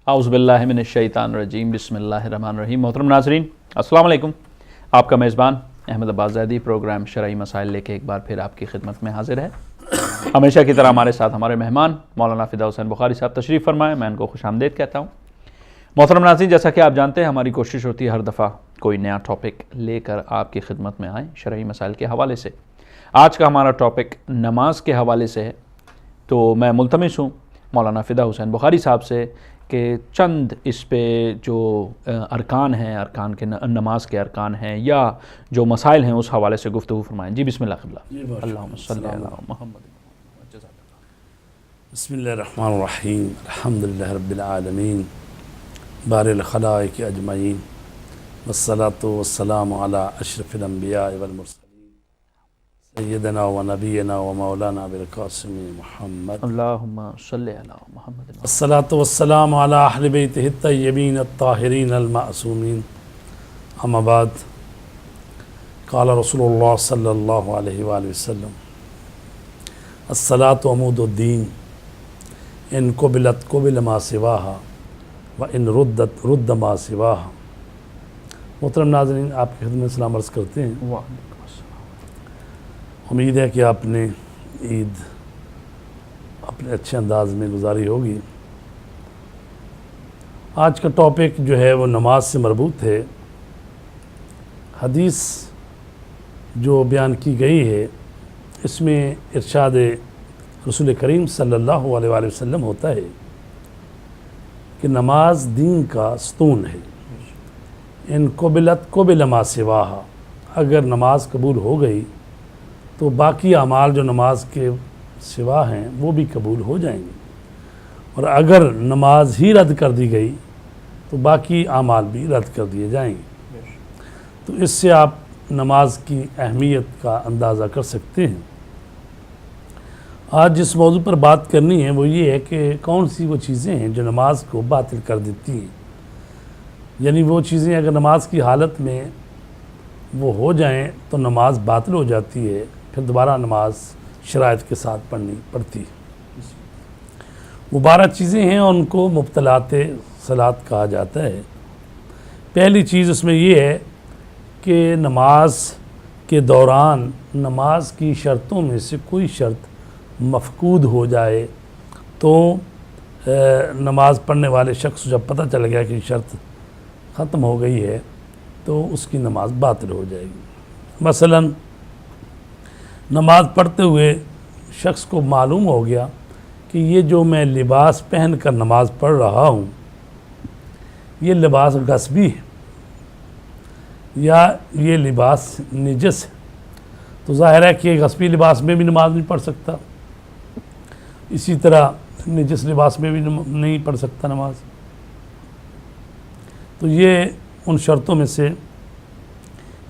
اعوذ باللہ من الشیطان الرجیم بسم اللہ الرحمن الرحیم۔ محترم ناظرین السلام علیکم، آپ کا میزبان احمد عباس زیدی پروگرام شرعی مسائل لے کے ایک بار پھر آپ کی خدمت میں حاضر ہے۔ ہمیشہ کی طرح ہمارے ساتھ ہمارے مہمان مولانا فدا حسین بخاری صاحب تشریف فرمائے، میں ان کو خوش آمدید کہتا ہوں۔ محترم ناظرین، جیسا کہ آپ جانتے ہیں ہماری کوشش ہوتی ہے ہر دفعہ کوئی نیا ٹاپک لے کر آپ کی خدمت میں آئیں شرعی مسائل کے حوالے سے۔ آج کا ہمارا ٹاپک نماز کے حوالے سے ہے، تو میں ملتمس ہوں مولانا فدا حسین بخاری صاحب سے کہ چند اس پہ جو ارکان ہیں، ارکان کے نماز کے ارکان ہیں یا جو مسائل ہیں اس حوالے سے گفتگو فرمائیں۔ جی بسم اللہ قبلہ۔ اللہم صلی علی محمد۔ بسم اللہ الرحمن الرحیم، الحمدللہ رب العالمین، بار الخلائق اجمعین، والصلاة والسلام علی اشرف الانبیاء والمرسلین، سیدنا و نبینا و مولانا ابوالقاسم محمد اللہم صلی علی محمد۔ الصلاة والسلام علی اہل بیتہ الطیبین الطاہرین المعصومین، اما بعد، قال رسول اللہ صلی اللہ علیہ وآلہ وسلم الصلاة عمود الدین، ان قبلت قبل ما سواہا وان ردت رد ما سواہا۔ محترم ناظرین، آپ کی خدمت میں سلام عرض کرتے ہیں۔ وعلیکم السلام۔ امید ہے کہ آپ نے عید اپنے اچھے انداز میں گزاری ہوگی۔ آج کا ٹاپک جو ہے وہ نماز سے مربوط ہے۔ حدیث جو بیان کی گئی ہے اس میں ارشاد رسول کریم صلی اللہ علیہ وآلہ وسلم ہوتا ہے کہ نماز دین کا ستون ہے۔ ان قبلت قبل ما سواہا، اگر نماز قبول ہو گئی تو باقی اعمال جو نماز کے سوا ہیں وہ بھی قبول ہو جائیں گے، اور اگر نماز ہی رد کر دی گئی تو باقی اعمال بھی رد کر دیے جائیں گے۔ تو اس سے آپ نماز کی اہمیت کا اندازہ کر سکتے ہیں۔ آج جس موضوع پر بات کرنی ہے وہ یہ ہے کہ کون سی وہ چیزیں ہیں جو نماز کو باطل کر دیتی ہیں، یعنی وہ چیزیں اگر نماز کی حالت میں وہ ہو جائیں تو نماز باطل ہو جاتی ہے، پھر دوبارہ نماز شرائط کے ساتھ پڑھنی پڑتی ہے۔ وہ 12 چیزیں ہیں، ان کو مبطلات صلاۃ کہا جاتا ہے۔ پہلی چیز اس میں یہ ہے کہ نماز کے دوران نماز کی شرطوں میں سے کوئی شرط مفقود ہو جائے تو نماز پڑھنے والے شخص جب پتہ چل گیا کہ شرط ختم ہو گئی ہے تو اس کی نماز باطل ہو جائے گی۔ مثلا نماز پڑھتے ہوئے شخص کو معلوم ہو گیا کہ یہ جو میں لباس پہن کر نماز پڑھ رہا ہوں یہ لباس غصبی ہے یا یہ لباس نجس ہے، تو ظاہر ہے کہ غصبی لباس میں بھی نماز نہیں پڑھ سکتا، اسی طرح نجس لباس میں بھی نہیں پڑھ سکتا نماز۔ تو یہ ان شرطوں میں سے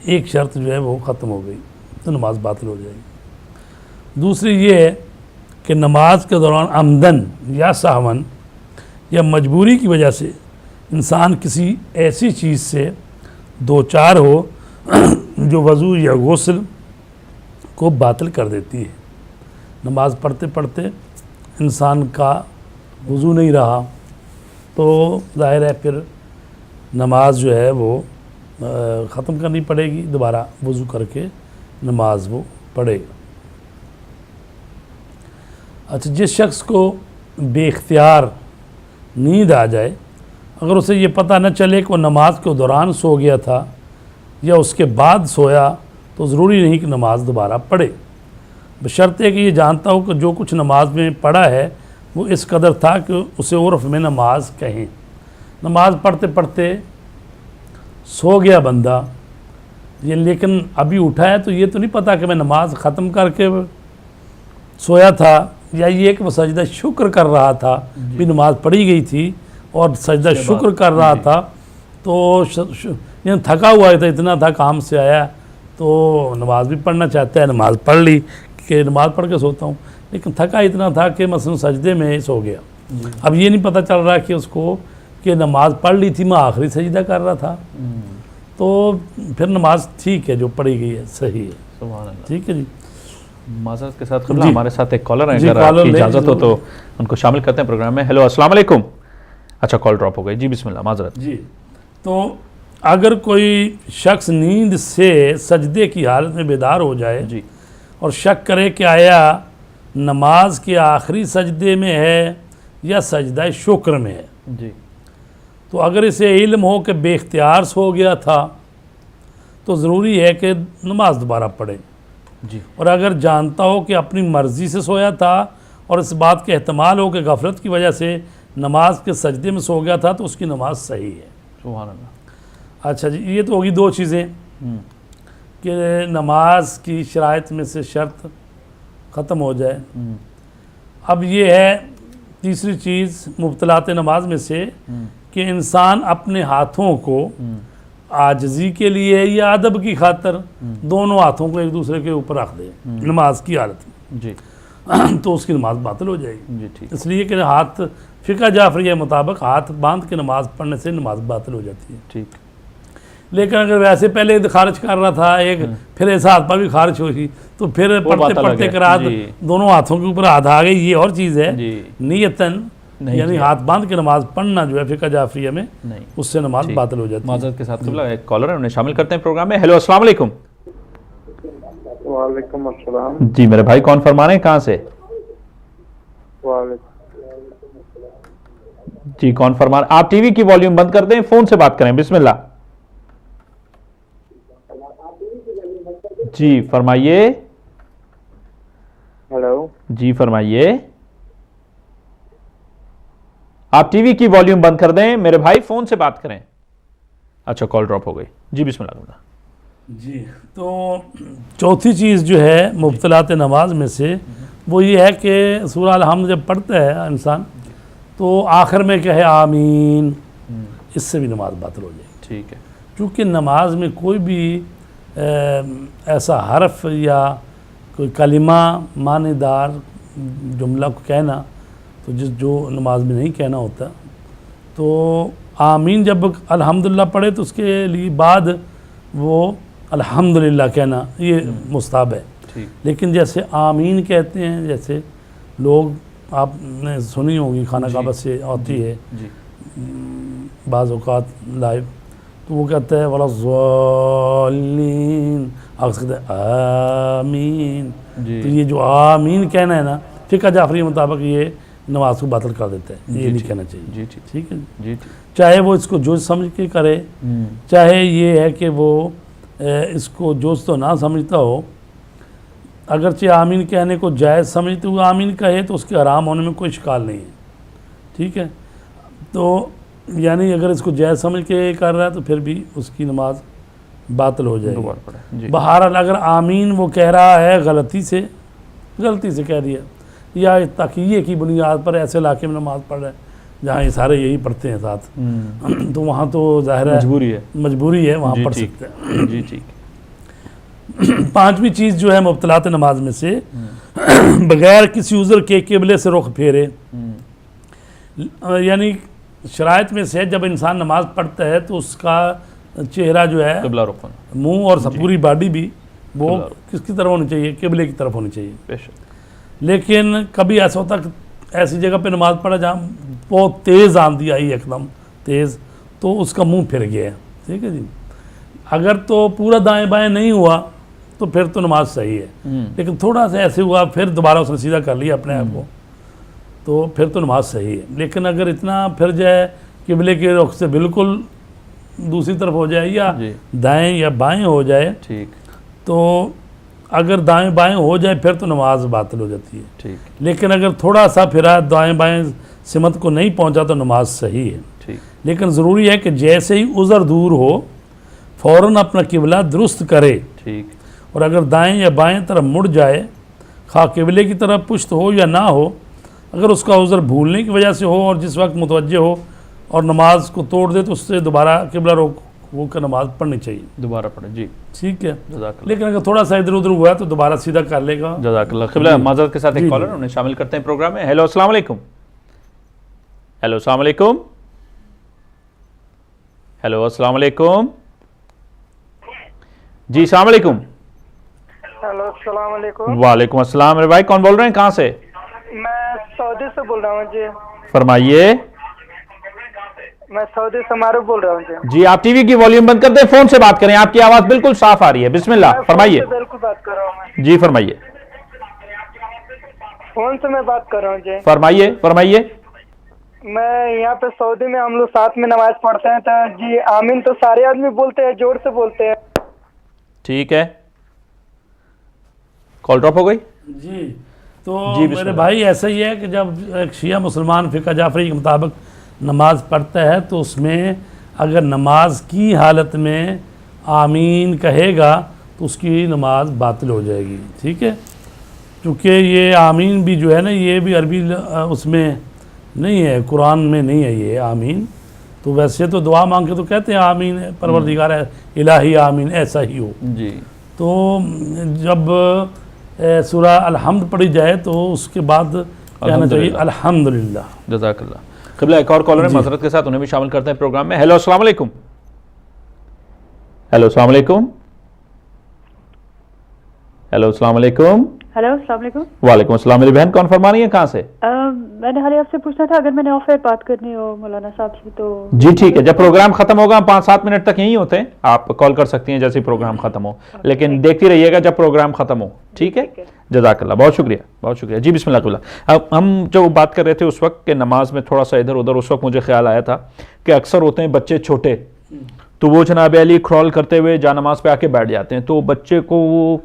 ایک شرط جو ہے وہ ختم ہو گئی تو نماز باطل ہو جائے گی۔ دوسری یہ ہے کہ نماز کے دوران عمدن یا سہون یا مجبوری کی وجہ سے انسان کسی ایسی چیز سے دوچار ہو جو وضو یا غسل کو باطل کر دیتی ہے۔ نماز پڑھتے پڑھتے انسان کا وضو نہیں رہا تو ظاہر ہے پھر نماز جو ہے وہ ختم کرنی پڑے گی، دوبارہ وضو کر کے نماز وہ پڑھے گا۔ اچھا، جس شخص کو بے اختیار نیند آ جائے، اگر اسے یہ پتہ نہ چلے کہ وہ نماز کے دوران سو گیا تھا یا اس کے بعد سویا تو ضروری نہیں کہ نماز دوبارہ پڑھے، بشرط ہے کہ یہ جانتا ہو کہ جو کچھ نماز میں پڑھا ہے وہ اس قدر تھا کہ اسے عرف میں نماز کہیں۔ نماز پڑھتے پڑھتے سو گیا بندہ، یہ لیکن ابھی اٹھا ہے تو یہ تو نہیں پتہ کہ میں نماز ختم کر کے سویا تھا، یا یہ کہ وہ سجدہ شکر کر رہا تھا، بھی نماز پڑھی گئی تھی اور سجدہ شکر کر رہا تھا، تو یعنی تھکا ہوا تھا، اتنا تھا کام سے آیا تو نماز بھی پڑھنا چاہتا ہے، نماز پڑھ لی کہ نماز پڑھ کے سوتا ہوں، لیکن تھکا اتنا تھا کہ مثلا سجدے میں سو گیا۔ اب یہ نہیں پتہ چل رہا کہ اس کو کہ نماز پڑھ لی تھی، میں آخری سجدہ کر رہا تھا، تو پھر نماز ٹھیک ہے جو پڑھی گئی ہے، صحیح ہے۔ سبحان اللہ۔ ٹھیک ہے جی، معذرت کے ساتھ قبلہ ہمارے ساتھ ایک کالر ہیں، جی، اگر آپ کالر کی لیں اجازت ہو تو ان کو شامل کرتے ہیں پروگرام میں۔ ہیلو، السلام علیکم۔ اچھا کال ڈراپ ہو گئی جی، بسم اللہ، معذرت. جی تو اگر کوئی شخص نیند سے سجدے کی حالت میں بیدار ہو جائے جی اور شک کرے کہ آیا نماز کے آخری سجدے میں ہے یا سجدہ شکر میں ہے، جی تو اگر اسے علم ہو کہ بے اختیار سو گیا تھا تو ضروری ہے کہ نماز دوبارہ پڑھے، جی اور اگر جانتا ہو کہ اپنی مرضی سے سویا تھا اور اس بات کا احتمال ہو کہ غفلت کی وجہ سے نماز کے سجدے میں سو گیا تھا تو اس کی نماز صحیح ہے. سبحان اللہ. اچھا جی، یہ تو ہوگی دو چیزیں کہ نماز کی شرائط میں سے شرط ختم ہو جائے. اب یہ ہے تیسری چیز مبطلات نماز میں سے کہ انسان اپنے ہاتھوں کو عاجزی کے لیے یا ادب کی خاطر دونوں ہاتھوں کو ایک دوسرے کے اوپر رکھ دے نماز کی حالت میں، جی تو اس کی نماز باطل ہو جائے گی. جی ٹھیک. اس لیے کہ ہاتھ فقہ جعفریہ مطابق ہاتھ باندھ کے نماز پڑھنے سے نماز باطل ہو جاتی ہے. ٹھیک. لیکن اگر ویسے پہلے خارج کر رہا تھا ایک پھر ایسا ہاتھ پر بھی خارج ہوئی تو پھر پڑھتے پڑھتے کرات دونوں ہاتھوں کے اوپر ہاتھ آ گئی، یہ اور چیز ہے. نیتاً یعنی ہاتھ باندھ کے نماز پڑھنا جو ہے فقہ جعفریہ میں اس سے نماز باطل ہو جاتی ہے. معذرت کے ساتھ قبلہ ایک کالر ہے، انہیں شامل کرتے ہیں پروگرام میں. ہیلو السلام علیکم. وعلیکم السلام. جی میرے بھائی کون فرما رہے ہیں، کہاں سے؟ جی کون فرما رہے ہیں؟ آپ ٹی وی کی والیوم بند کر دیں، فون سے بات کریں، بسم اللہ. جی فرمائیے. ہیلو. جی فرمائیے. آپ ٹی وی کی والیوم بند کر دیں میرے بھائی، فون سے بات کریں. اچھا کال ڈراپ ہو گئی جی، بسم اللہ. جی تو چوتھی چیز جو ہے مبطلات نماز میں سے وہ یہ ہے کہ سورہ الحمد جب پڑھتا ہے انسان تو آخر میں کہے آمین، اس سے بھی نماز باطل ہو جائے گی. ٹھیک ہے. چونکہ نماز میں کوئی بھی ایسا حرف یا کوئی کلمہ معنی دار جملہ کو کہنا تو جو نماز میں نہیں کہنا ہوتا، تو آمین جب الحمدللہ پڑھے تو اس کے لیے بعد وہ الحمدللہ کہنا یہ مستحب ہے. لیکن جیسے آمین کہتے ہیں، جیسے لوگ آپ نے سنی ہوگی خانہ کعبہ سے آتی ہے بعض اوقات لائیو، تو وہ کہتا ہے وَلَا الضَّالِّينَ، آپ کہتے ہیں آمین. تو یہ جو آمین کہنا ہے نا فقہ جعفری مطابق یہ نماز کو باطل کر دیتا ہے، یہ نہیں کہنا چاہیے. ٹھیک ہے جی. چاہے وہ اس کو جوز سمجھ کے کرے، چاہے یہ ہے کہ وہ اس کو جوز تو نہ سمجھتا ہو، اگرچہ آمین کہنے کو جائز سمجھتے ہوئے آمین کہے تو اس کے حرام ہونے میں کوئی اشکال نہیں ہے. ٹھیک ہے، تو یعنی اگر اس کو جائز سمجھ کے کر رہا ہے تو پھر بھی اس کی نماز باطل ہو جائے گی. بہرحال اگر آمین وہ کہہ رہا ہے غلطی سے کہہ دیا یا تقیہ کی بنیاد پر ایسے علاقے میں نماز پڑھ رہے ہیں جہاں یہ سارے یہی پڑھتے ہیں ساتھ، تو وہاں تو ظاہر ہے مجبوری ہے، وہاں پڑھ سکتے ہیں. جی ٹھیک. پانچویں چیز جو ہے مبطلات نماز میں سے بغیر کسی عذر کے قبلے سے رخ پھیرے. یعنی شرائط میں سے جب انسان نماز پڑھتا ہے تو اس کا چہرہ جو ہے منہ اور پوری باڈی بھی وہ کس کی طرف ہونی چاہیے؟ قبلے کی طرف ہونی چاہیے. لیکن کبھی ایسا ہوتا کہ ایسی جگہ پہ نماز پڑھا جہاں بہت تیز آندھی آئی ایک دم تیز، تو اس کا منہ پھر گیا ہے. ٹھیک ہے جی، اگر تو پورا دائیں بائیں نہیں ہوا تو پھر تو نماز صحیح ہے. لیکن تھوڑا سا ایسے ہوا پھر دوبارہ اس نے سیدھا کر لیا اپنے آپ کو تو پھر تو نماز صحیح ہے. لیکن اگر اتنا پھر جائے قبلے کے رخ سے بالکل دوسری طرف ہو جائے یا دائیں یا بائیں ہو جائے، تو اگر دائیں بائیں ہو جائے پھر تو نماز باطل ہو جاتی ہے. لیکن اگر تھوڑا سا پھرا دائیں بائیں سمت کو نہیں پہنچا تو نماز صحیح ہے. لیکن ضروری ہے کہ جیسے ہی عذر دور ہو فوراً اپنا قبلہ درست کرے. اور اگر دائیں یا بائیں طرف مڑ جائے، خواہ قبلے کی طرف پشت ہو یا نہ ہو، اگر اس کا عذر بھولنے کی وجہ سے ہو اور جس وقت متوجہ ہو اور نماز کو توڑ دے تو اس سے دوبارہ قبلہ روک وہ کر نماز پڑھنی چاہیے، دوبارہ پڑھیں. جی ٹھیک ہے. لیکن اگر تھوڑا سا ادھر ادھر ہوا تو دوبارہ سیدھا کر لے گا. جزاک اللہ. قبلہ معذرت کے ساتھ ایک کالر انہیں شامل کرتے ہیں پروگرام میں. ہیلو السلام علیکم. ہیلو السلام علیکم. ہیلو السلام علیکم. جی السلام علیکم. ہیلو السلام علیکم. وعلیکم السلام. میرے بھائی کون بول رہے ہیں، کہاں سے؟ میں سعودی سے بول رہا ہوں. جی فرمائیے. میں سعودی سے معروف بول رہا ہوں جی. جی آپ ٹی وی کی والیوم بند کر دیں, فون سے بات کریں, آپ کی آواز بالکل صاف آ رہی ہے. بسم اللہ فرمائیے. فون سے بالکل بات کر رہا ہوں میں. جی فرمائیے فون سے میں بات کر رہا ہوں جی. فرمائیے فرمائیے. میں یہاں پہ سعودی میں ہم لوگ ساتھ میں نماز پڑھتے ہیں تو جی آمین تو سارے آدمی بولتے ہیں, زور سے بولتے ہیں. ٹھیک ہے, کال ڈراپ ہو گئی. جی تو جی بسم میرے اللہ. بھائی ایسا ہی ہے کہ جب ایک شیعہ مسلمان فقہ جعفری کے مطابق نماز پڑھتا ہے تو اس میں اگر نماز کی حالت میں آمین کہے گا تو اس کی نماز باطل ہو جائے گی. ٹھیک ہے, چونکہ یہ آمین بھی جو ہے نا یہ بھی عربی اس میں نہیں ہے, قرآن میں نہیں ہے یہ آمین. تو ویسے تو دعا مانگ کے تو کہتے ہیں آمین پروردگار الہی آمین ایسا ہی ہو. جی تو جب سورہ الحمد پڑھی جائے تو اس کے بعد کہنا چاہیے الحمدللہ. جزاک اللہ. قبلہ ایک اور کالر ہے, معذرت کے ساتھ انہیں بھی شامل کرتے ہیں پروگرام میں. ہیلو السلام علیکم. ہیلو السلام علیکم. ہیلو السلام علیکم. ہیلو السلام علیکم. وعلیکم السلام. میری بہن کون فرما رہی ہیں, کہاں سے؟ میں نے حالیہ آپ سے پوچھنا تھا اگر میں نے آف ایئر بات کرنی ہو مولانا صاحب سے تو. جی ٹھیک ہے, جب پروگرام ختم ہوگا ہم 5-7 منٹ تک یہیں ہوتے ہیں, آپ کال کر سکتی ہیں جیسے پروگرام ختم ہو, لیکن دیکھتی رہیے گا جب پروگرام ختم ہو. ٹھیک ہے, جزاک اللہ, بہت شکریہ بہت شکریہ. جی بسم اللہ قبلہ. اب ہم جو بات کر رہے تھے اس وقت کہ نماز میں تھوڑا سا ادھر ادھر, اس وقت مجھے خیال آیا تھا کہ اکثر ہوتے ہیں بچے چھوٹے, تو وہ جناب علی کرال کرتے ہوئے جا نماز پہ آ کے بیٹھ جاتے ہیں, تو بچے کو وہ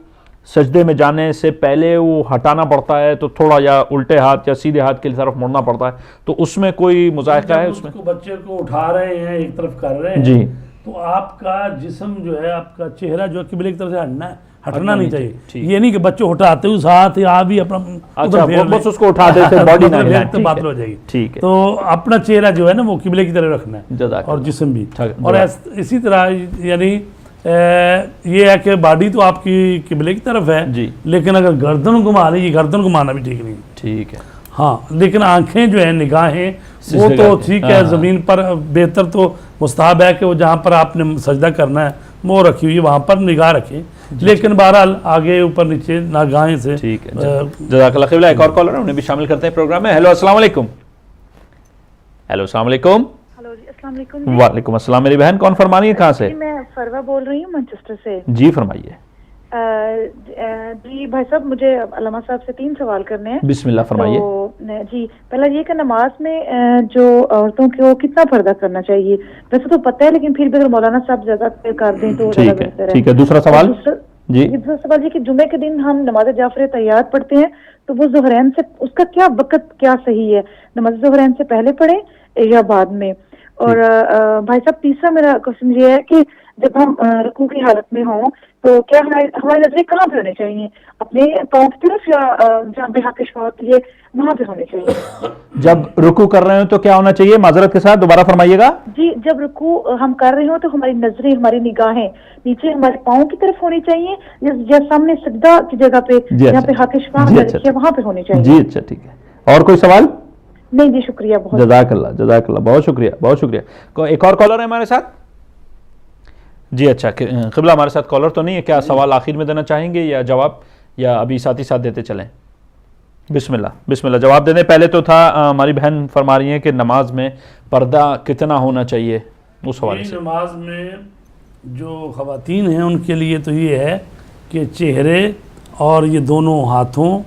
سجدے میں جانے سے پہلے وہ ہٹانا پڑتا ہے, تو تھوڑا یا الٹے ہاتھ یا سیدھے ہاتھ کی طرف مڑنا پڑتا ہے, تو اس میں کوئی مذائقہ ہے اس میں؟ بچے کو اٹھا رہے ہیں ایک طرف کر رہے ہیں جی, تو آپ کا جسم جو ہے, آپ کا چہرہ جو ہے قبلے کی طرف سے ہٹنا نہیں چاہیے. ٹھیک. یہ نہیں کہ بچے اٹھاتے اس ہاتھ یا آپ بھی اپنا اچھا بس اس کو اٹھا دیتے, باڈی نہ ہلائیں, باطل ہو جائے گی. ٹھیک ہے. تو اپنا چہرہ جو ہے نا وہ قبلے کی طرف رکھنا ہے, جزاک اور اللہ. جسم بھی. ٹھیک. اور اسی طرح یعنی یہ ہے کہ باڈی تو آپ کی قبلے کی طرف ہے, جی, لیکن اگر گردن گھما رہی ہے, گردن گھمانا بھی ٹھیک نہیں. ٹھیک ہے. ہاں لیکن آنکھیں جو ہیں, نگاہیں وہ تو ٹھیک ہے, زمین پر بہتر تو مستحب ہے کہ وہ جہاں پر آپ نے سجدہ کرنا ہے منہ رکھی ہوئی وہاں پر نگاہ رکھیں, لیکن بہرحال آگے اوپر نیچے نگاہیں سے. ٹھیک ہے, جزاک اللہ. قبلہ ایک اور کالر ہے, انہیں بھی شامل کرتے ہیں پروگرام میں. ہیلو السلام علیکم. ہیلو السلام علیکم. ہلو جی السلام علیکم. وعلیکم السلام. میری بہن کون فرما رہی ہے, کہاں سے؟ میں فروا بول رہی ہوں مانچسٹر سے. جی فرمائیے. جی بھائی صاحب مجھے علامہ صاحب سے 3 سوال کرنے ہیں. بسم اللہ فرمائیے. جی پہلا یہ کہ نماز میں جو عورتوں کو کتنا پردہ کرنا چاہیے, ویسے تو پتہ ہے لیکن پھر بھی اگر مولانا صاحب زیادہ کر دیں تو زیادہ بہتر ہے. ٹھیک ہے. دوسرا سوال. جی دوسرا سوال یہ کہ جمعے کے دن ہم نماز جعفر تحیات پڑھتے ہیں تو وہ ظہرین سے اس کا کیا وقت کیا صحیح ہے, نماز ظہرین سے پہلے پڑھیں یا بعد میں؟ اور بھائی صاحب تیسرا میرا کوشچن یہ ہے کہ جب ہم رکوع کی حالت میں ہوں تو کیا ہماری نظریں کہاں پہ ہونی چاہیے, اپنے پاؤں کی طرف یا جہاں پہ حق شفاعت ہے وہاں پہ ہونی چاہیے؟ جب رکوع کر رہے ہوں تو کیا ہونا چاہیے؟ معذرت کے ساتھ دوبارہ فرمائیے گا. جی جب رکوع ہم کر رہے ہوں تو ہماری نظریں, ہماری نگاہیں نیچے ہمارے پاؤں کی طرف ہونی چاہیے یا سامنے سجدہ کی جگہ پہ جہاں پہ حق شفاعت ہے وہاں پہ ہونی چاہیے؟ جی اچھا ٹھیک ہے. اور کوئی سوال؟ نہیں جی شکریہ بہت. جزاک اللہ جزاک اللہ, بہت شکریہ بہت شکریہ. ایک اور کالر ہے ہمارے ساتھ. جی اچھا قبلہ ہمارے ساتھ کالر تو نہیں ہے, کیا سوال آخر میں دینا چاہیں گے یا جواب, یا ابھی ساتھ ہی ساتھ دیتے چلیں؟ بسم اللہ بسم اللہ, جواب دے دیں. پہلے تو تھا ہماری بہن فرما رہی ہیں کہ نماز میں پردہ کتنا ہونا چاہیے, اس حوالے سے. نماز میں جو خواتین ہیں ان کے لیے تو یہ ہے کہ چہرے اور یہ دونوں ہاتھوں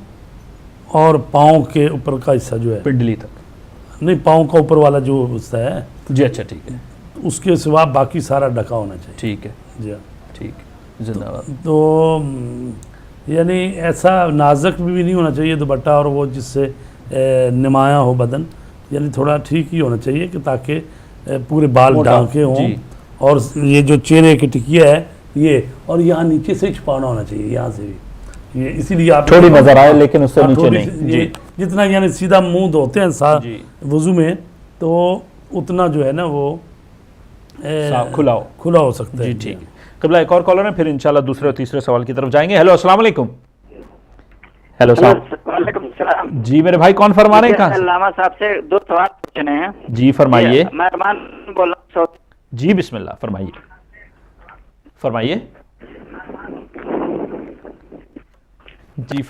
اور پاؤں کے اوپر کا حصہ جو ہے, پنڈلی تک نہیں پاؤں کا اوپر والا جو حصہ ہے, جی اچھا ٹھیک ہے, اس کے سوا باقی سارا ڈھکا ہونا چاہیے. ٹھیک ہے جی ٹھیک ہے, زندہ باد. تو یعنی ایسا نازک بھی نہیں ہونا چاہیے دوپٹہ اور وہ جس سے نمایاں ہو بدن, یعنی تھوڑا ٹھیک ہی ہونا چاہیے کہ تاکہ پورے بال ڈھانکے ہوں, اور یہ جو چہرے کی ٹکیا ہے یہ, اور یہاں نیچے سے چھپانا ہونا چاہیے, یہاں سے بھی یہ اسی لیے آپ تھوڑی نظر آئے لیکن اس سے نیچے نہیں. جی جتنا یعنی سیدھا منہ دھوتے ہیں وضو میں تو اتنا جو ہے نا وہ کھلا ہو سکتا ہے. جی ٹھیک ہے. قبلہ ایک اور کالر ہے, پھر انشاءاللہ دوسرے اور تیسرے سوال کی طرف جائیں گے. ہیلو السلام علیکم. ہیلو وعلیکم السلام. جی میرے بھائی کون فرما رہے ہیں, کہاں سے؟ علامہ صاحب سے 2 سوال پوچھنے ہیں. جی فرمائیے. میں ارمان بول رہا ہوں. جی بسم اللہ فرمائیے فرمائیے. جی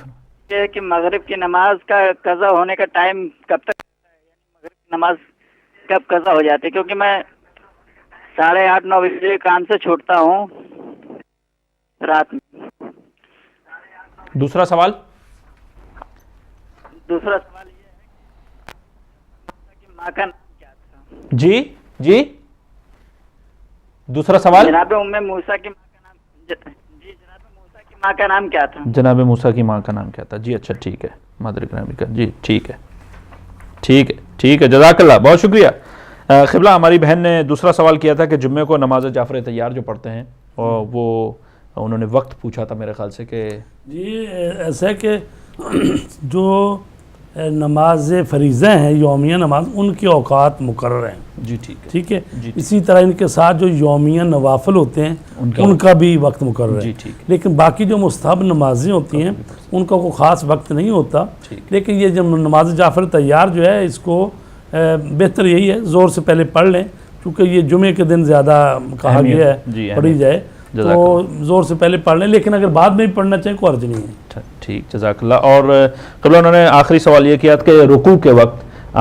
یہ کہ مغرب کی نماز کا قضا ہونے کا ٹائم کب تک ہے, یعنی مغرب کی نماز کب قضا ہو جاتی ہے؟ کیونکہ میں 8:30-9 بجے کام سے چھوٹتا ہوں رات میں. دوسرا سوال. دوسرا سوال یہ ہے کہ ماں کا نام کیا تھا؟ جی جی دوسرا سوال. جناب موسیٰ کی ماں کا نام جناب موسیٰ کی ماں کا نام کیا تھا؟ جناب موسیٰ کی ماں کا نام کیا تھا؟ جی اچھا ٹھیک ہے مادر گرامی کا. جی ٹھیک ہے ٹھیک ہے ٹھیک ہے جزاک اللہ بہت شکریہ. قبلہ ہماری بہن نے دوسرا سوال کیا تھا کہ جمعے کو نماز جعفر طیار جو پڑھتے ہیں اور وہ انہوں نے وقت پوچھا تھا میرے خیال سے کہ جی ایسا ہے کہ جو نماز فریضہ ہیں یومیہ نماز ان کے اوقات مقرر ہیں. جی ٹھیک ہے ٹھیک ہے جی اسی طرح ان کے ساتھ جو یومیہ نوافل ہوتے ہیں ان کا بھی وقت مقرر جی ہے. ٹھیک ہے لیکن باقی جو مستحب نمازیں ہوتی ہیں ان کا کوئی خاص وقت نہیں ہوتا. لیکن یہ جب نماز جعفر طیار جو ہے اس کو بہتر یہی ہے زور سے پہلے پڑھ لیں کیونکہ یہ جمعے کے دن زیادہ کہا گیا ہے پڑھی جائے تو زور سے پہلے پڑھ لیں. لیکن اگر بعد میں بھی پڑھنا چاہیں کوئی حرج نہیں ہے. ٹھیک جزاک اللہ. اور قبلہ انہوں نے آخری سوال یہ کیا کہ رکوع کے وقت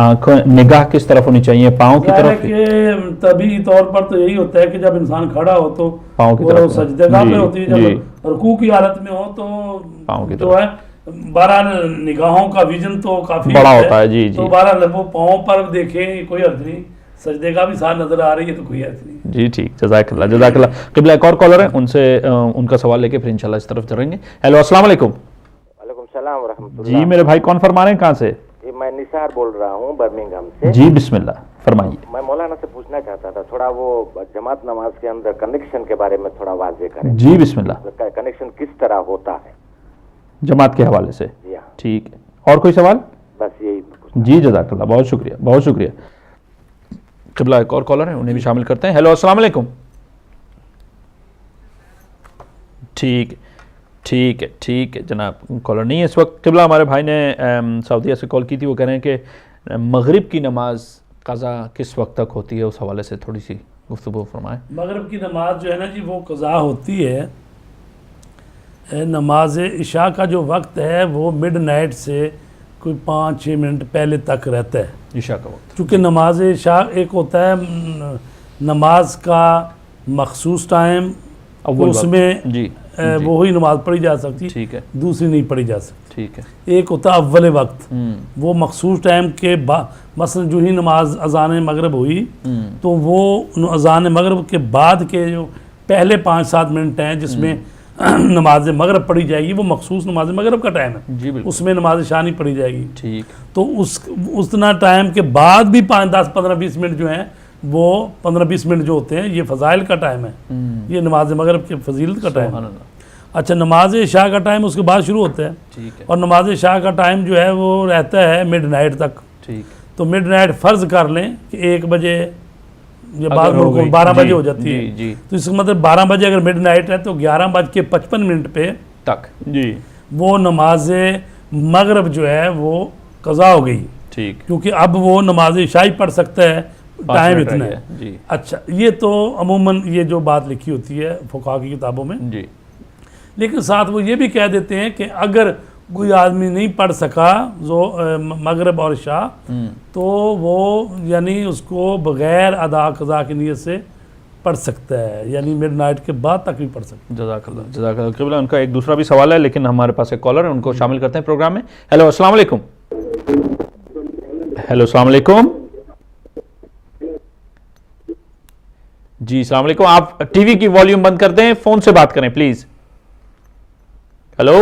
نگاہ کس طرف ہونی چاہیے؟ پاؤں کی طرف؟ کہ طبعی طور پر تو یہی ہوتا ہے کہ جب انسان کھڑا ہو تو پاؤں کی طرف سجدہ گاہ پہ ہوتی ہے. جب رکوع کی حالت میں ہو تو پاؤں کی جو ہے بہرحال نگاہوں کا ویژن تو کافی بڑا ہوتا ہے. جی تو بہرحال وہ پاؤں پر دیکھیں کوئی حرج نہیں. سجدے کا بھی ساتھ نظر آ رہی ہے تو کوئی حرج نہیں. جی ٹھیک جزاک اللہ جزاک اللہ. قبلہ ایک اور کالر ہیں ان سے ان کا سوال لے کے پھر انشاءاللہ اس طرف چلیں گے. ہیلو السلام علیکم. وعلیکم السلام ورحمۃ اللہ. جی میرے بھائی کون فرما رہے ہیں کہاں سے؟ جی میں نثار بول رہا ہوں برمنگھم سے. جی بسم اللہ فرمائیے. میں مولانا سے پوچھنا چاہتا تھا تھوڑا وہ جماعت نماز کے اندر کنیکشن کے بارے میں تھوڑا واضح کریں. جی بسم اللہ. کنیکشن کس طرح ہوتا ہے جماعت کے حوالے سے؟ جی ہاں ٹھیک ہے. اور کوئی سوال؟ بس یہی. جی جزاک اللہ بہت شکریہ بہت شکریہ. قبلہ ایک اور کالر ہیں انہیں بھی شامل کرتے ہیں. ہیلو السلام علیکم. ٹھیک ٹھیک ہے ٹھیک ہے جناب کالر نہیں ہے اس وقت. قبلہ ہمارے بھائی نے سعودیہ سے کال کی تھی. وہ کہہ رہے ہیں کہ مغرب کی نماز قضا کس وقت تک ہوتی ہے؟ اس حوالے سے تھوڑی سی گفتگو فرمائیں. مغرب کی نماز جو ہے نا جی وہ قضا ہوتی ہے. نماز عشاء کا جو وقت ہے وہ مڈ نائٹ سے کوئی 5-6 منٹ پہلے تک رہتا ہے عشاء کا وقت. چونکہ نماز عشاء ایک ہوتا ہے نماز کا مخصوص ٹائم اس میں جی وہی نماز پڑھی جا سکتی ٹھیک ہے دوسری نہیں پڑھی جا سکتی. ٹھیک ہے. ایک ہوتا ہے اول وقت وہ مخصوص ٹائم کے مثلا جو ہی نماز اذان مغرب ہوئی تو وہ اذان مغرب کے بعد کے جو پہلے 5-7 منٹ ہیں جس میں نماز مغرب پڑھی جائے گی وہ مخصوص نماز مغرب کا ٹائم ہے. جی بالکل. اس میں نماز عشاء نہیں پڑھی جائے گی. ٹھیک. تو اتنا ٹائم کے بعد بھی 5-10-15-20 منٹ جو ہیں وہ 15-20 منٹ جو ہوتے ہیں یہ فضائل کا ٹائم ہے. یہ نماز مغرب کے فضیلت کا ٹائم ہے. اچھا نماز عشاء کا ٹائم اس کے بعد شروع ہوتا ہے. ٹھیک ہے. اور نماز عشاء کا ٹائم جو ہے وہ رہتا ہے مڈ نائٹ تک. ٹھیک. تو مڈ نائٹ فرض کر لیں کہ 1 بجے یا بعض ملکوں 12 بجے ہو جاتی ہے. تو اس کا مطلب 12 بجے اگر مڈ نائٹ ہے تو 11:55 پہ تک جی وہ نماز مغرب جو ہے وہ قضا ہو گئی. ٹھیک. کیونکہ اب وہ نماز عشاء پڑھ سکتا ہے ٹائم اتنا ہے. جی. اچھا یہ تو عموماً یہ جو بات لکھی ہوتی ہے فقہا کی کتابوں میں. جی. لیکن ساتھ وہ یہ بھی کہہ دیتے ہیں کہ اگر کوئی آدمی نہیں پڑھ سکا مغرب اور عشاء تو وہ یعنی اس کو بغیر ادا قضا کی نیت سے پڑھ سکتا ہے یعنی مڈ نائٹ کے بعد تک بھی پڑھ سکتا ہے. جزاک اللہ جزاک اللہ. قبلہ ان کا ایک دوسرا بھی سوال ہے لیکن ہمارے پاس ایک کالر ہے ان کو شامل کرتے ہیں پروگرام میں. ہیلو السلام علیکم. ہیلو السلام علیکم. جی السلام علیکم. آپ ٹی وی کی والیوم بند کر دیں فون سے بات کریں پلیز. ہیلو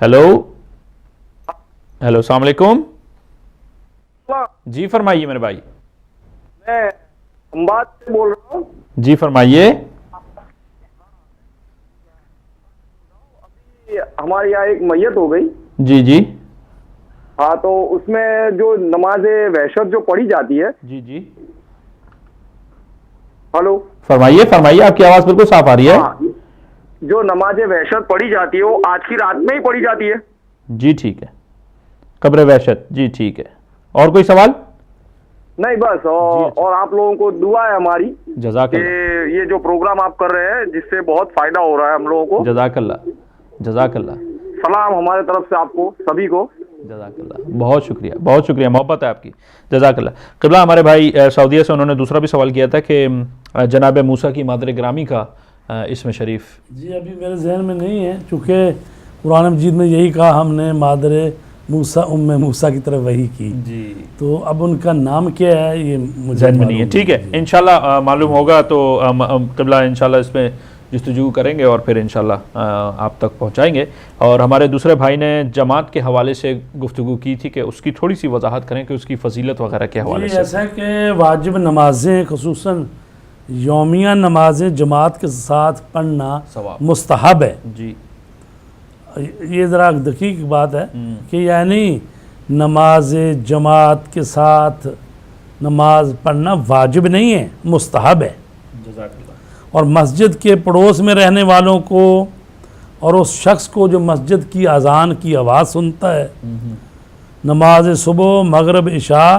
ہیلو ہیلو السلام علیکم. جی فرمائیے میرے بھائی. میں امباد سے بول رہا ہوں. جی فرمائیے. ہمارے یہاں ایک میت ہو گئی. جی جی. ہاں تو اس میں جو نماز وحشت جو پڑھی جاتی ہے. جی جی. ہلو فرمائیے فرمائیے آپ کی آواز بالکل صاف آ رہی ہے. جو نماز وحشت پڑھی جاتی ہے وہ آج کی رات میں ہی پڑھی جاتی ہے. جی ٹھیک ہے. قبر وحشت. جی ٹھیک ہے. اور کوئی سوال؟ نہیں بس اور آپ لوگوں کو دعا ہے ہماری جزاک کہ اللہ. یہ جو پروگرام آپ کر رہے ہیں جس سے بہت فائدہ ہو رہا ہے ہم لوگوں کو. جزاک اللہ جزاک اللہ. سلام ہمارے طرف سے آپ کو سبھی کو. جزاک اللہ، بہت شکریہ، محبت ہے آپ کی، جزاک اللہ۔ قبلہ ہمارے بھائی سعودیہ سے انہوں نے دوسرا بھی سوال کیا تھا کہ جناب موسیٰ کی مادر گرامی کا اسم شریف۔ جی ابھی میرے ذہن میں نہیں ہے، چونکہ قرآن مجید میں یہی کہا ہم نے مادر موسیٰ موسیٰ کی طرف وحی کی، جی تو اب ان کا نام کیا ہے یہ مجھے ذہن میں نہیں ہے، ٹھیک ہے، انشاءاللہ معلوم ہوگا تو قبلہ انشاءاللہ اس میں جستجو کریں گے اور پھر انشاءاللہ آپ تک پہنچائیں گے۔ اور ہمارے دوسرے بھائی نے جماعت کے حوالے سے گفتگو کی تھی کہ اس کی تھوڑی سی وضاحت کریں کہ اس کی فضیلت وغیرہ کے حوالے سے۔ ایسا ہے کہ واجب نمازیں خصوصاً یومیہ نمازیں جماعت کے ساتھ پڑھنا ثواب مستحب ہے۔ جی یہ ذرا دقیق بات ہے کہ یعنی نماز جماعت کے ساتھ نماز پڑھنا واجب نہیں ہے، مستحب ہے۔ جزاک اللہ۔ اور مسجد کے پڑوس میں رہنے والوں کو اور اس شخص کو جو مسجد کی اذان کی آواز سنتا ہے نماز صبح مغرب عشاء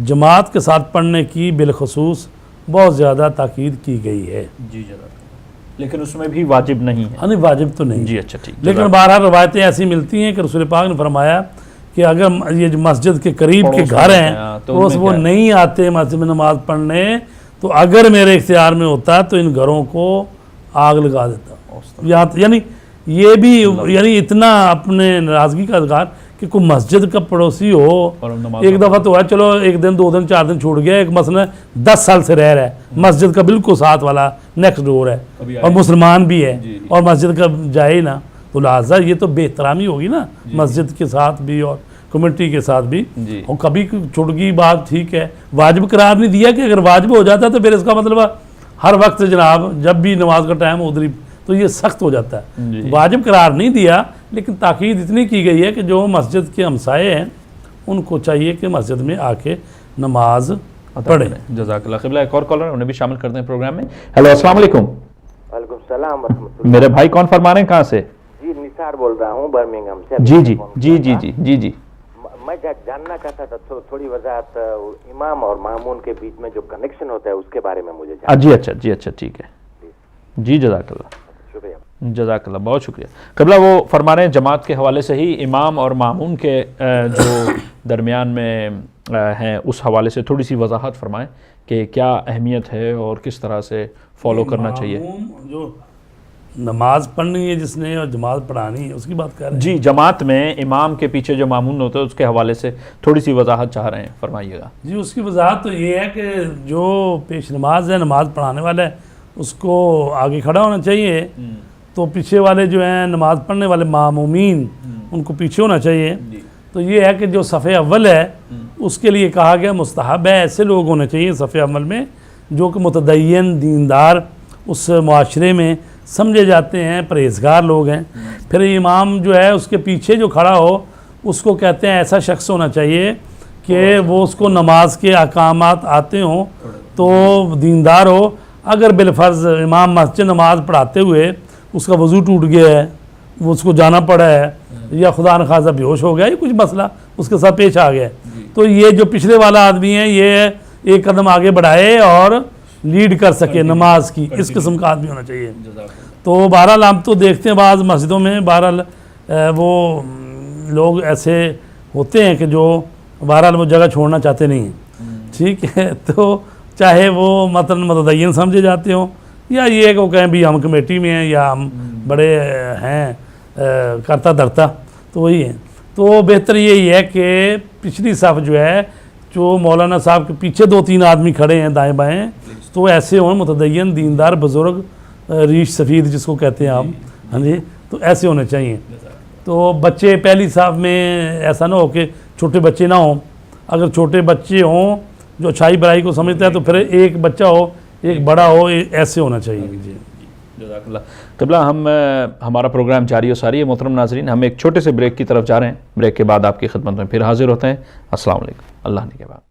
جماعت کے ساتھ پڑھنے کی بالخصوص بہت زیادہ تاکید کی گئی ہے۔ جی جزاک اللہ، لیکن اس میں بھی واجب نہیں ہے۔ نہیں واجب تو نہیں، جی اچھا ٹھیک، لیکن بہرحال روایتیں ایسی ملتی ہیں کہ رسول پاک نے فرمایا کہ اگر یہ جو مسجد کے قریب کے گھر ہیں تو تو وہ نہیں آتے مسجد میں نماز پڑھنے، تو اگر میرے اختیار میں ہوتا تو ان گھروں کو آگ لگا دیتا۔ یعنی یہ بھی یعنی اتنا اپنے ناراضگی کا اظہار کہ کوئی مسجد کا پڑوسی ہو، ایک دفعہ تو ہے چلو ایک دن 2 دن 4 دن چھوڑ گیا، ایک مثلا 10 سال سے رہ رہا ہے مسجد کا بالکل ساتھ والا نیکسٹ ڈور ہے اور مسلمان بھی ہے اور مسجد کا جائے ہی نہ، تو لہٰذا یہ تو بے احترامی ہوگی نا مسجد کے ساتھ بھی اور کمیونٹی کے ساتھ بھی۔ اور کبھی چھوٹ گئی بات ٹھیک ہے، واجب قرار نہیں دیا کہ اگر واجب ہو جاتا تو پھر اس کا مطلب ہر وقت جناب جب بھی نماز کا ٹائم ادھر تو یہ سخت ہو جاتا ہے۔ واجب قرار نہیں دیا، لیکن تاکید اتنی کی گئی ہے کہ جو مسجد کے ہمسائے ہیں ان کو چاہیے کہ مسجد میں آ کے نماز پڑھیں۔ جزاک اللہ۔ قبلہ ایک اور کالر انہیں بھی شامل کرتے ہیں پروگرام میں۔ ہیلو السلام علیکم۔ وعلیکم السلام ورحمۃ اللہ۔ میرے بھائی کون فرما رہے ہیں، کہاں سے؟ جی نثار بول رہا ہوں برمنگھم سے۔ جی جی جی جی جی جی جی میں جاننا چاہتا تھا تھوڑی وضاحت امام اور مامون کے بیچ میں جو کنیکشن ہوتا ہے اس کے بارے میں مجھے جاننا۔ جی اچھا ٹھیک ہے جی، جزاک اللہ، شکریہ۔ جزاک اللہ، بہت شکریہ۔ قبلہ وہ فرما رہے ہیں جماعت کے حوالے سے ہی امام اور مامون کے جو درمیان میں ہیں اس حوالے سے تھوڑی سی وضاحت فرمائیں کہ کیا اہمیت ہے اور کس طرح سے فالو کرنا چاہیے۔ جو نماز پڑھنی ہے جس نے اور جماعت پڑھانی ہے اس کی بات کر رہے ہیں۔ جی جماعت میں امام کے پیچھے جو مامون ہوتا ہے اس کے حوالے سے تھوڑی سی وضاحت چاہ رہے ہیں، فرمائیے گا۔ جی اس کی وضاحت تو یہ ہے کہ جو پیش نماز ہے نماز پڑھانے والا ہے اس کو آگے کھڑا ہونا چاہیے، تو پیچھے والے جو ہیں نماز پڑھنے والے مامومین ان کو پیچھے ہونا چاہیے۔ تو یہ ہے کہ جو صف اول ہے اس کے لیے کہا گیا مستحب ہے، ایسے لوگ ہونے چاہیے صف اول میں جو کہ متدین دیندار اس معاشرے میں سمجھے جاتے ہیں، پرہیزگار لوگ ہیں۔ پھر امام جو ہے اس کے پیچھے جو کھڑا ہو اس کو کہتے ہیں ایسا شخص ہونا چاہیے کہ وہ اس کو نماز کے احکامات آتے ہوں تو دیندار ہو۔ اگر بالفرض امام مسجد نماز پڑھاتے ہوئے اس کا وضو ٹوٹ گیا ہے، وہ اس کو جانا پڑا ہے یا خدا نخواستہ بے ہوش ہو گیا یا کچھ مسئلہ اس کے ساتھ پیش آ گیا ہے، تو یہ جو پچھلے والا آدمی ہے یہ ایک قدم آگے بڑھائے اور لیڈ کر سکے نماز کی، اس قسم کا آدمی ہونا چاہیے۔ تو بہرحال ہم تو دیکھتے ہیں بعض مسجدوں میں بہرحال وہ لوگ ایسے ہوتے ہیں کہ جو بہرحال وہ جگہ چھوڑنا چاہتے نہیں ہیں، ٹھیک ہے، تو چاہے وہ مثلا متدین سمجھے جاتے ہوں یا یہ کہ وہ کہیں بھی ہم کمیٹی میں ہیں یا ہم بڑے ہیں کرتا دھرتا، تو وہی ہے۔ تو بہتر یہی ہے کہ پچھلی صف جو ہے جو مولانا صاحب کے پیچھے 2-3 آدمی کھڑے ہیں دائیں بائیں، تو ایسے ہوں متدین دیندار بزرگ ریش سفید جس کو کہتے ہیں آپ، ہاں جی، تو ایسے ہونے چاہیے۔ تو بچے پہلی صف میں ایسا نہ ہو کہ چھوٹے بچے نہ ہوں، اگر چھوٹے بچے ہوں جو اچھائی برائی کو سمجھتا ہے تو پھر ایک بچہ ہو ایک بڑا ہو، ایسے ہونا چاہیے۔ جی جزاک اللہ۔ قبلہ ہمارا پروگرام جاری و ساری ہے محترم ناظرین، ہم ایک چھوٹے سے بریک کی طرف جا رہے ہیں، بریک کے بعد آپ کی خدمت میں پھر حاضر ہوتے ہیں۔ السلام علیکم، اللہ نے کے بعد۔